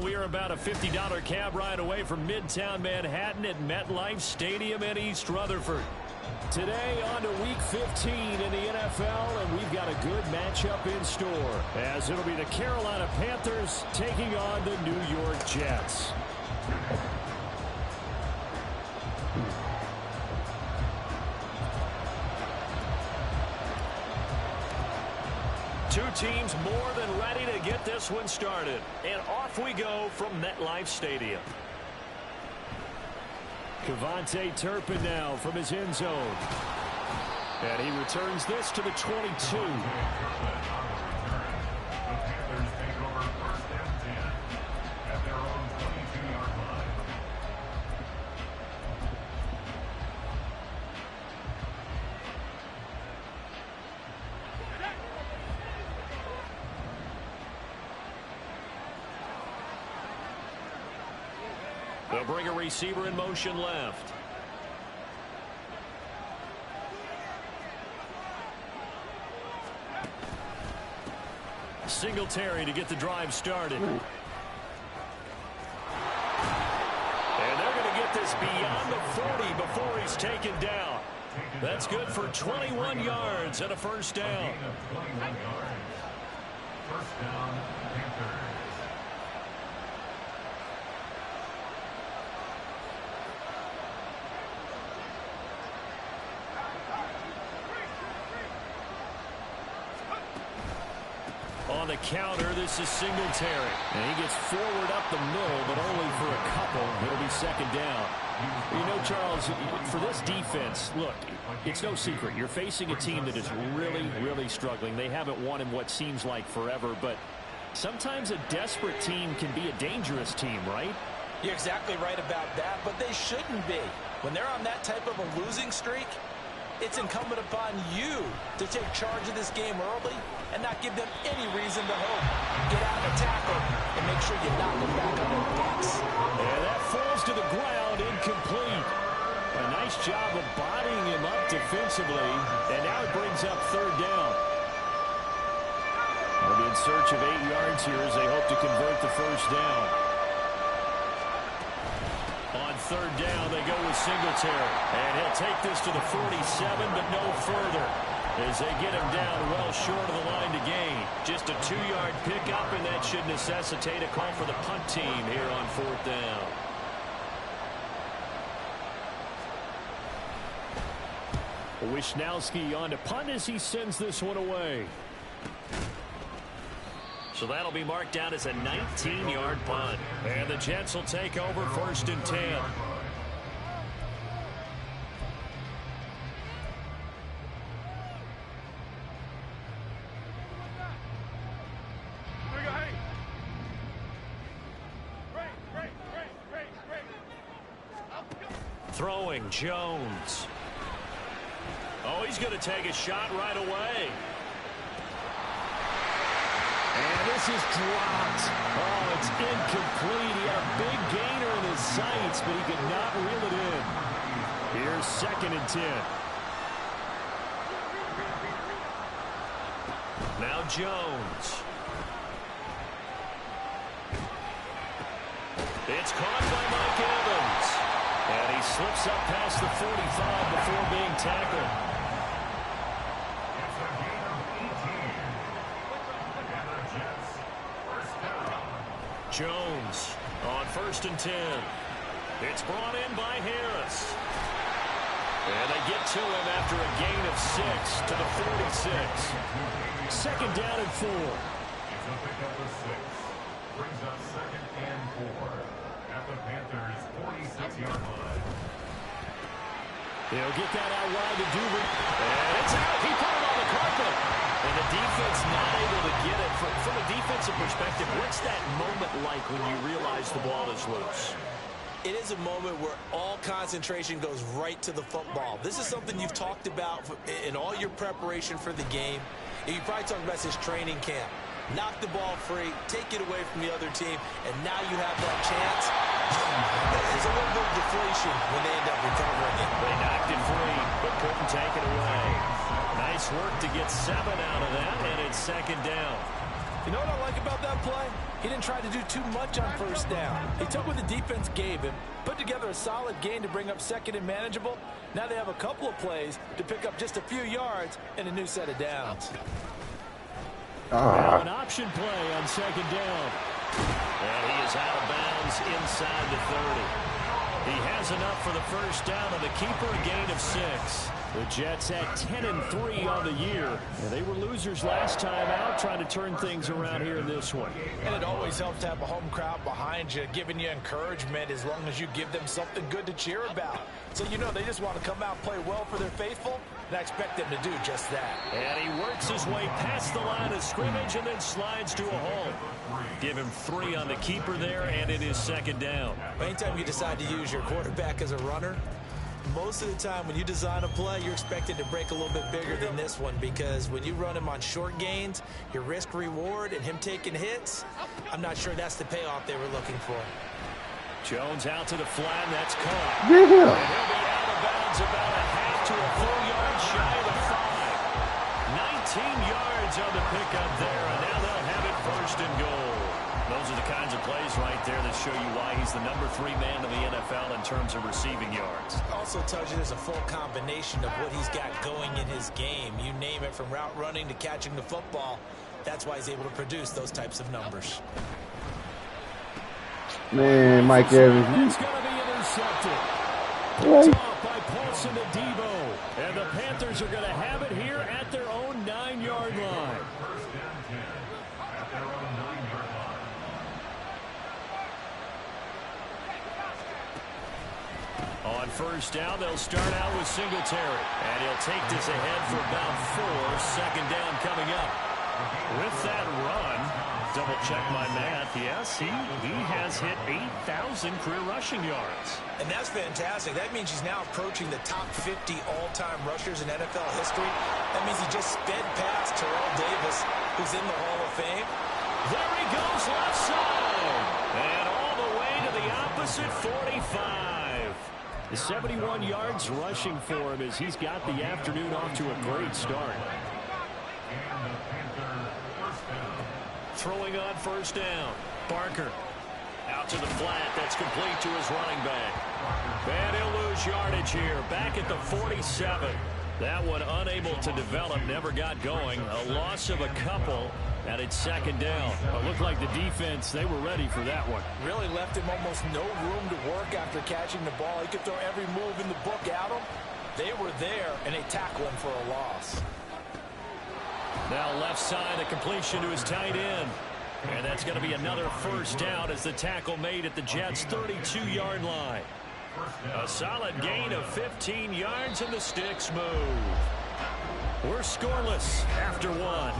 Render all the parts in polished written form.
we are about a $50 cab ride away from Midtown Manhattan at MetLife Stadium in East Rutherford. Today on to Week 15 in the NFL, and we've got a good matchup in store, as it'll be the Carolina Panthers taking on the New York Jets. Two teams more than ready to get this one started. And off we go from MetLife Stadium. KaVontae Turpin now from his end zone. And he returns this to the 22. They'll bring a receiver in motion left. Singletary to get the drive started. And they're going to get this beyond the 40 before he's taken down. That's good for 21 yards and a first down. First down, Panthers. On the counter, this is Singletary. And he gets forward up the middle, but only for a couple. It'll be second down. You know, Charles, for this defense, look, it's no secret. You're facing a team that is really, really struggling. They haven't won in what seems like forever, but sometimes a desperate team can be a dangerous team, right? You're exactly right about that, but they shouldn't be. When they're on that type of a losing streak, it's incumbent upon you to take charge of this game early and not give them any reason to hope. Get out of the tackle and make sure you knock them back on their backs. And that falls to the ground, incomplete. A nice job of bodying him up defensively, and now it brings up third down. They'll be in search of 8 yards here as they hope to convert the first down. On third down, they go with Singletary. And he'll take this to the 47, but no further, as they get him down well short of the line to gain. Just a 2-yard pickup, and that should necessitate a call for the punt team here on fourth down. Wisnowski on to punt as he sends this one away. So that'll be marked down as a 19-yard punt. And the Jets will take over first and 10. Throwing Jones. Oh, he's going to take a shot right away. And this is dropped. Oh, it's incomplete. He had a big gainer in his sights, but he could not reel it in. Here's second and 10. Now Jones. It's caught by Mike Evans. And he slips up past the 45 before being tackled. Jones on first and 10. It's brought in by Harris. And they get to him after a gain of 6 to the 46. Second down and 4. It's a pickup of 6. Brings up second and 4 at the Panthers' 46-yard line. He'll get that out wide to Duvernay. And it's out. He put it on the carpet. And the defense not able to get it. From a defensive perspective, what's that moment like when you realize the ball is loose? It is a moment where all concentration goes right to the football. This is something you've talked about in all your preparation for the game. You probably talked about this training camp. Knock the ball free, take it away from the other team, and now you have that chance. There's a little bit of deflation when they end up recovering it. They knocked it free, but couldn't take it away. Nice work to get 7 out of that, and it's second down. You know what I like about that play? He didn't try to do too much on first down. He took what the defense gave him, put together a solid gain to bring up second and manageable. Now they have a couple of plays to pick up just a few yards and a new set of downs. Now an option play on second down. And he is out of bounds inside the 30. He has enough for the first down, and the keeper a gain of 6. The Jets at 10-3 on the year. And they were losers last time out, trying to turn things around here in this one. And it always helps to have a home crowd behind you, giving you encouragement as long as you give them something good to cheer about. So you know they just want to come out and play well for their faithful, and I expect them to do just that. And he works his way past the line of scrimmage and then slides to a hole. Give him 3 on the keeper there, and it is second down. Anytime you decide to use your quarterback as a runner, most of the time when you design a play, you're expected to break a little bit bigger than this one, because when you run him on short gains, your risk-reward and him taking hits, I'm not sure that's the payoff they were looking for. Jones out to the flat, and that's caught. Yeah. And he'll be out of bounds about a half to a full yard shy of the 5. 19 yards on the pickup there, and now they'll have it first and goal. Those are the kinds of plays right there that show you why he's the number 3 man in the NFL in terms of receiving yards. Also tells you there's a full combination of what he's got going in his game. You name it, from route running to catching the football. That's why he's able to produce those types of numbers. Man, Mike Evans. It's going to be intercepted. What? It's off by Paulson to Debo. And the Panthers are going to have it here at their own 9-yard line. First and 10 at their own 9-yard line. On first down, they'll start out with Singletary. And he'll take this ahead for about 4. Second down coming up. With that run, double check my math. Yes, he has hit 8,000 career rushing yards. And that's fantastic. That means he's now approaching the top 50 all-time rushers in NFL history. That means he just sped past Terrell Davis, who's in the Hall of Fame. There he goes, left side. And all the way to the opposite 45. 71 yards rushing for him as he's got the afternoon off to a great start. Throwing on first down. Barker out to the flat. That's complete to his running back. And he'll lose yardage here. Back at the 47. That one unable to develop. Never got going. A loss of a couple. And it's second down. It looked like the defense, they were ready for that one. Really left him almost no room to work after catching the ball. He could throw every move in the book at him. They were there, and they tackle him for a loss. Now left side, a completion to his tight end. And that's going to be another first down as the tackle made at the Jets' 32-yard line. A solid gain of 15 yards, and the sticks move. We're scoreless after 1.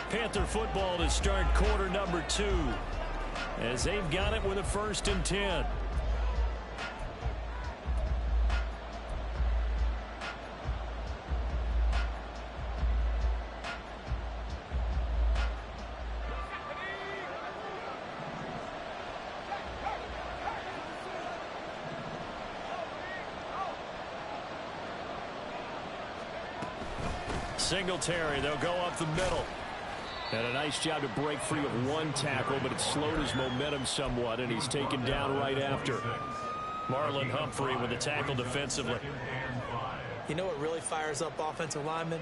Panther football to start quarter number 2 as they've got it with a 1st and 10. Singletary, they'll go up the middle. And a nice job to break free of one tackle, but it slowed his momentum somewhat, and he's taken down right after. Marlon Humphrey with the tackle defensively. You know what really fires up offensive linemen?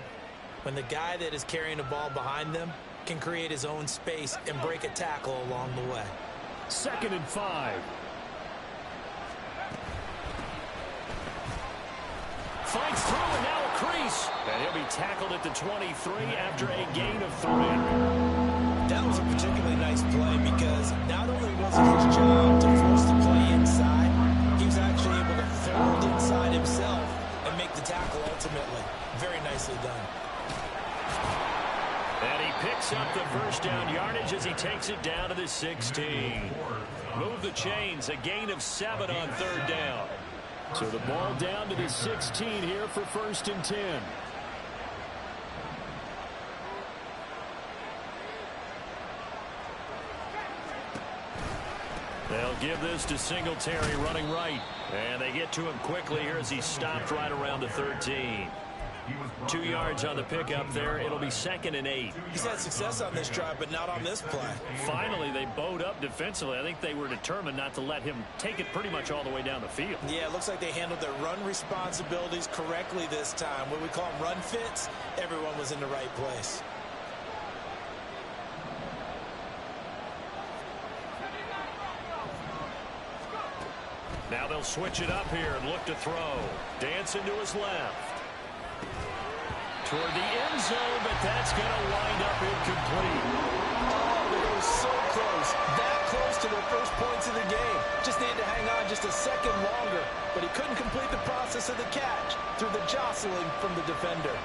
When the guy that is carrying the ball behind them can create his own space and break a tackle along the way. 2nd and 5. Fights through, and now a crease. And he'll be tackled at the 23 after a gain of 3. That was a particularly nice play because not only was it his job to force the play inside, he was actually able to fold inside himself and make the tackle ultimately. Very nicely done. And he picks up the first down yardage as he takes it down to the 16. Move the chains, a gain of 7 on 3rd down. So the ball down to the 16 here for 1st and 10. They'll give this to Singletary running right. And they get to him quickly here as he's stopped right around the 13. 2 yards on the pickup there. It'll be 2nd and 8. He's had success on this drive, but not on this play. Finally, they bowed up defensively. I think they were determined not to let him take it pretty much all the way down the field. Yeah, it looks like they handled their run responsibilities correctly this time. What we call them run fits, everyone was in the right place. Now they'll switch it up here and look to throw. Dancing to his left. Toward the end zone, but that's going to wind up incomplete. Oh, they were so close. That close to their first points of the game. Just needed to hang on just a second longer. But he couldn't complete the process of the catch through the jostling from the defender.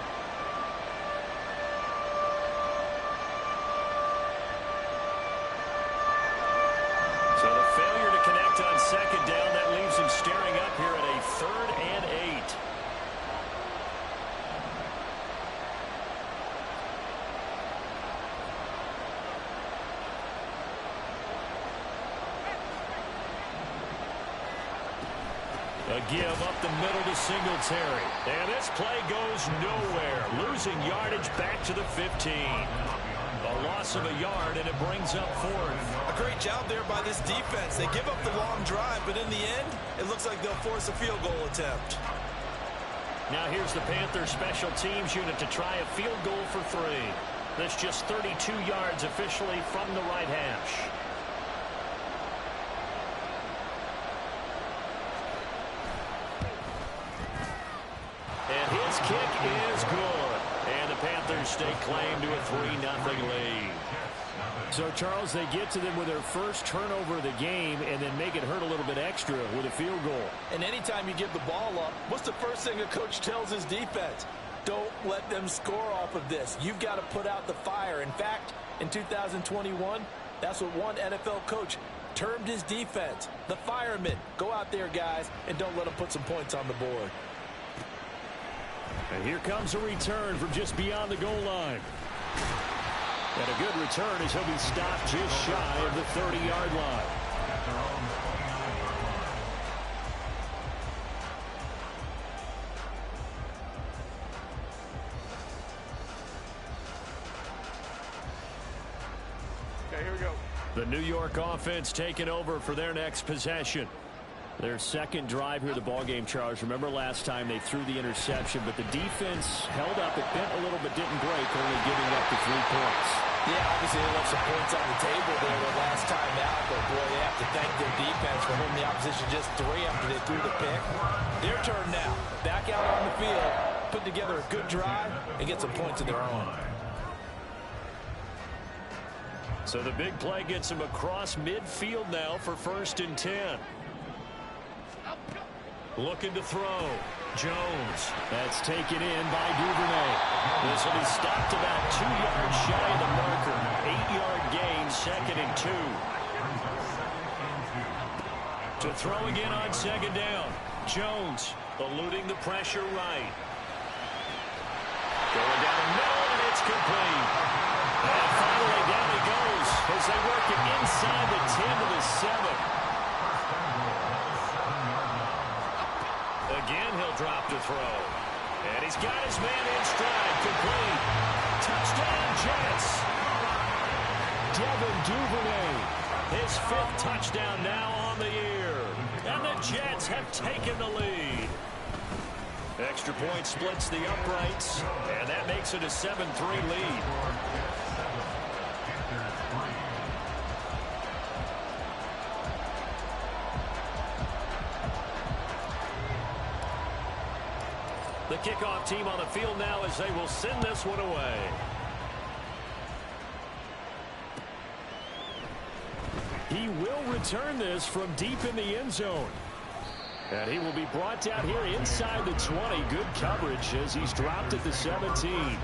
So the failure to connect on 2nd down, that leaves him staring up here at a 3rd and 8. A give up the middle to Singletary. And this play goes nowhere. Losing yardage back to the 15. A loss of a yard, and it brings up 4th. A great job there by this defense. They give up the long drive, but in the end, it looks like they'll force a field goal attempt. Now here's the Panthers special teams unit to try a field goal for 3. That's just 32 yards officially from the right hash. And his kick is good. And the Panthers stake claim to a 3-0 lead. So, Charles, they get to them with their first turnover of the game and then make it hurt a little bit extra with a field goal. And anytime you give the ball up, what's the first thing a coach tells his defense? Don't let them score off of this. You've got to put out the fire. In fact, in 2021, that's what one NFL coach termed his defense. The firemen. Go out there, guys, and don't let them put some points on the board. And here comes a return from just beyond the goal line. And a good return as he'll be stopped just shy of the 30-yard line. Okay, here we go. The New York offense taking over for their next possession. Their second drive here of the ballgame, Charles. Remember last time they threw the interception, but the defense held up. It bent a little but didn't break, only giving up the 3 points. Yeah, obviously they left some points on the table there the last time out, but boy, they have to thank their defense for holding the opposition just 3 after they threw the pick. Their turn now. Back out on the field, put together a good drive, and get some points of their own. So the big play gets them across midfield now for 1st and 10. Looking to throw. Jones. That's taken in by Duvernay. This will be stopped about 2 yards shy of the marker. 8-yard gain, 2nd and 2. To throw again on 2nd down. Jones eluding the pressure right. Going down the middle, and it's complete. And finally down he goes as they work it inside the 10 to the 7. Again, he'll drop to throw. And he's got his man in stride. Complete. Touchdown, Jets. Devin Duvernay. His 5th touchdown now on the year. And the Jets have taken the lead. Extra point splits the uprights. And that makes it a 7-3 lead. The kickoff team on the field now as they will send this one away. He will return this from deep in the end zone. And he will be brought down here inside the 20. Good coverage as he's dropped at the 17.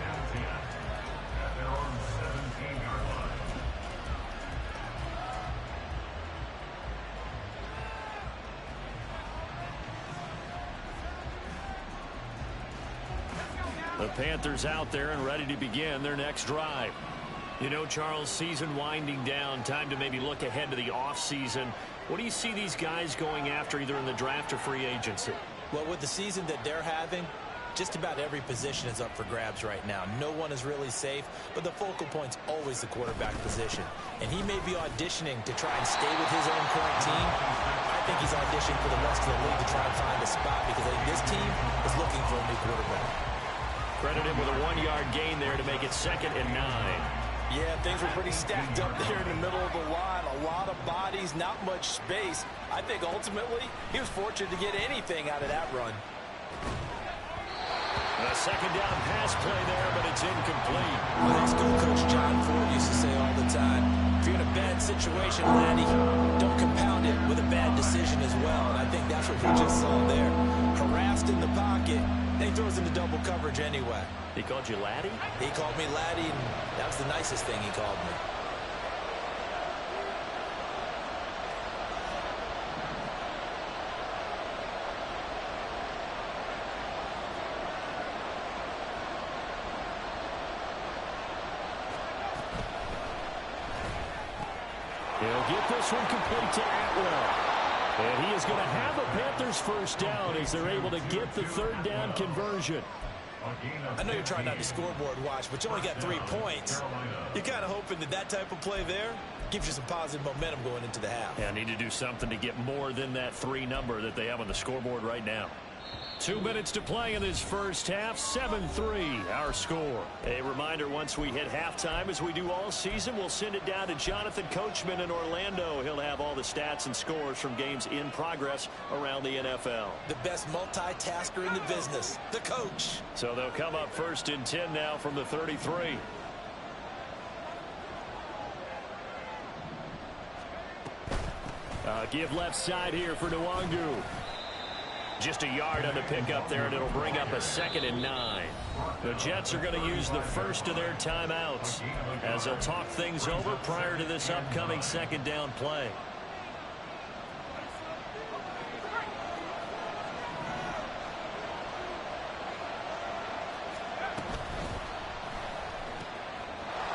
The Panthers out there and ready to begin their next drive. You know, Charles, season winding down, time to maybe look ahead to the offseason. What do you see these guys going after either in the draft or free agency? Well, with the season that they're having, Just about every position is up for grabs right now. No one is really safe, but the focal point's always the quarterback position. And he may be auditioning to try and stay with his own current team. I think he's auditioning for the rest of the league to try and find a spot because I think this team is looking for a new quarterback. Credit him with a 1-yard gain there to make it 2nd and 9. Yeah, things were pretty stacked up there in the middle of the line. A lot of bodies, not much space. I think ultimately he was fortunate to get anything out of that run. A 2nd down pass play there, but it's incomplete. I think school coach John Ford used to say all the time, if you're in a bad situation, Laddie, don't compound it with a bad decision as well. And I think that's what we just saw there. Harassed in the pocket, and he throws into double coverage anyway. He called you Laddie? He called me Laddie, and that was the nicest thing he called me. He'll get this one complete to Atwell. And he is going to have a Panthers first down as they're able to get the 3rd down conversion. I know you're trying not to scoreboard watch, but you only got 3 points. You're kind of hoping that that type of play there gives you some positive momentum going into the half. Yeah, need to do something to get more than that 3 number that they have on the scoreboard right now. 2 minutes to play in this first half. 7-3 our score. A reminder, once we hit halftime, as we do all season, we'll send it down to Jonathan Coachman in Orlando. He'll have all the stats and scores from games in progress around the NFL. The best multitasker in the business, the coach. So they'll come up 1st and 10 now from the 33. Give left side here for Nwangu. Just a yard on the pickup there, and it'll bring up a 2nd and 9. The Jets are going to use the first of their timeouts as they'll talk things over prior to this upcoming 2nd down play.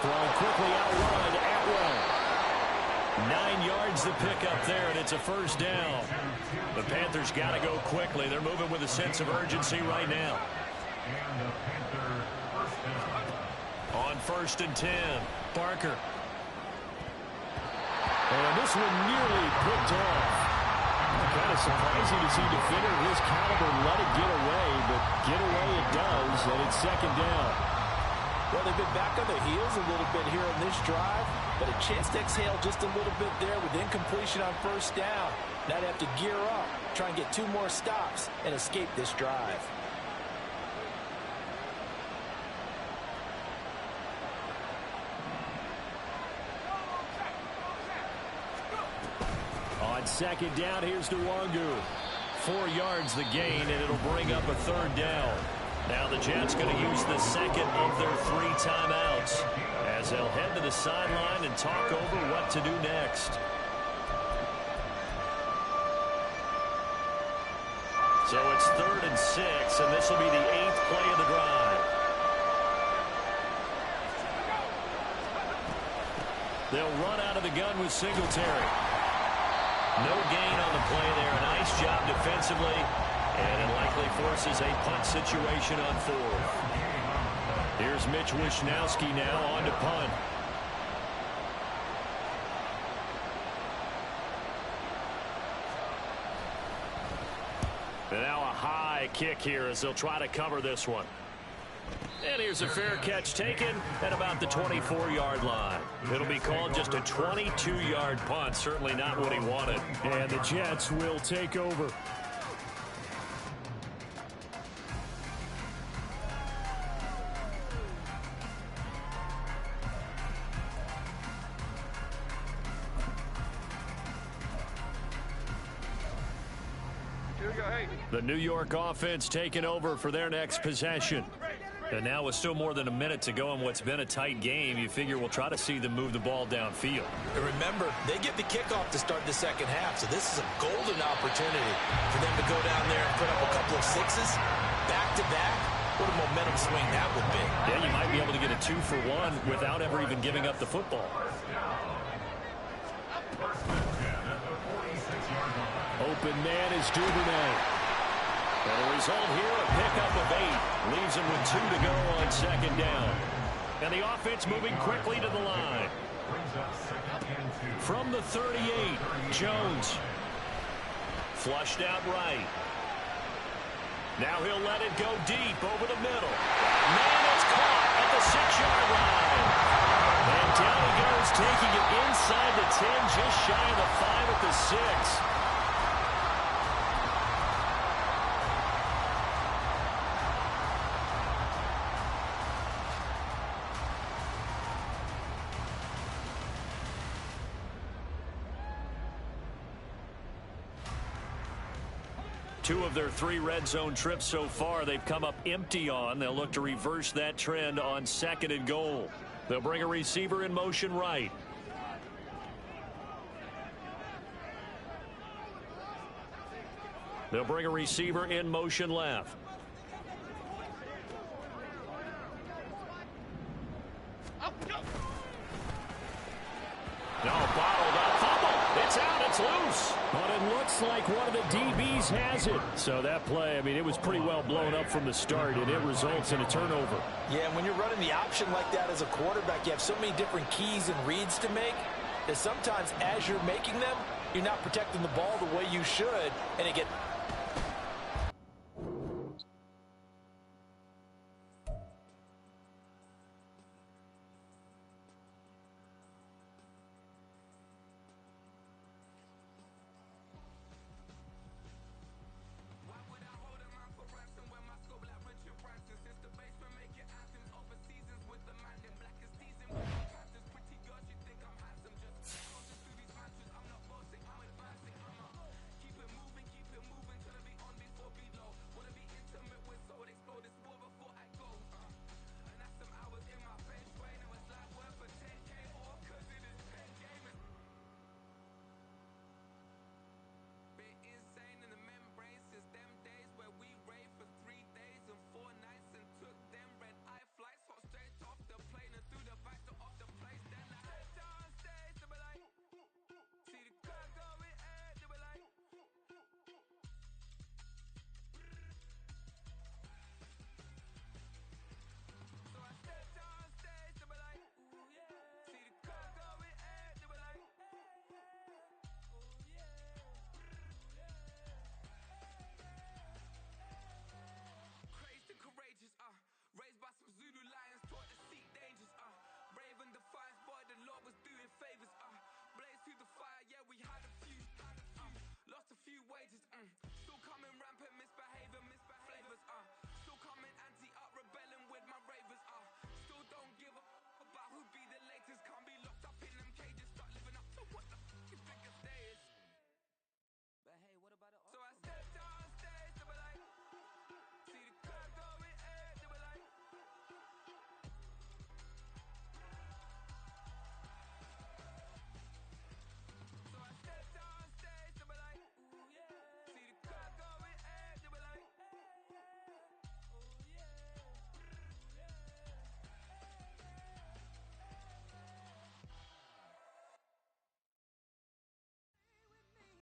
Throwing quickly out wide, Atwell. 9 yards the pickup there, and it's a first down. The Panthers got to go quickly. They're moving with a sense of urgency right now. On 1st and 10, Barker. And this one nearly picked off. Kind of surprising to see a defender of his caliber let it get away, but get away it does, and it's 2nd down. Well, they've been back on their heels a little bit here on this drive, but a chance to exhale just a little bit there with incompletion on 1st down. Now they have to gear up, try and get 2 more stops, and escape this drive. On 2nd down, here's Nwangu. 4 yards the gain, and it'll bring up a 3rd down. Now the Jets going to use the 2nd of their 3 timeouts as they'll head to the sideline and talk over what to do next. So it's 3rd and 6, and this will be the 8th play of the drive. They'll run out of the gun with Singletary. No gain on the play there. A nice job defensively. And it likely forces a punt situation on 4th. Here's Mitch Wishnowsky now on to punt. And now a high kick here as they'll try to cover this one. And here's a fair catch taken at about the 24-yard line. It'll be called just a 22-yard punt. Certainly not what he wanted. And the Jets will take over. The New York offense taking over for their next possession. And now with still more than a minute to go in what's been a tight game, you figure we'll try to see them move the ball downfield. And remember, they get the kickoff to start the 2nd half, so this is a golden opportunity for them to go down there and put up a couple of 6s back-to-back. What a momentum swing that would be. Yeah, you might be able to get a 2-for-1 without ever even giving up the football. Open man is Duvernay. And the result here, a pickup of 8. Leaves him with 2 to go on second down. And the offense moving quickly to the line. From the 38, Jones. Flushed out right. Now he'll let it go deep over the middle. Man, it's caught at the 6-yard line. And down he goes, taking it inside the 10, just shy of the 5 at the 6. Two of their 3 red zone trips so far they've come up empty on. They'll look to reverse that trend on 2nd and goal. They'll bring a receiver in motion right. They'll bring a receiver in motion left. No, bottled up, fumble. It's out, it's loose. But it looks like one of the DBs has it. So that play, I mean, it was pretty well blown up from the start, and it results in a turnover. Yeah, and when you're running the option like that as a quarterback, you have so many different keys and reads to make that sometimes as you're making them, you're not protecting the ball the way you should, and it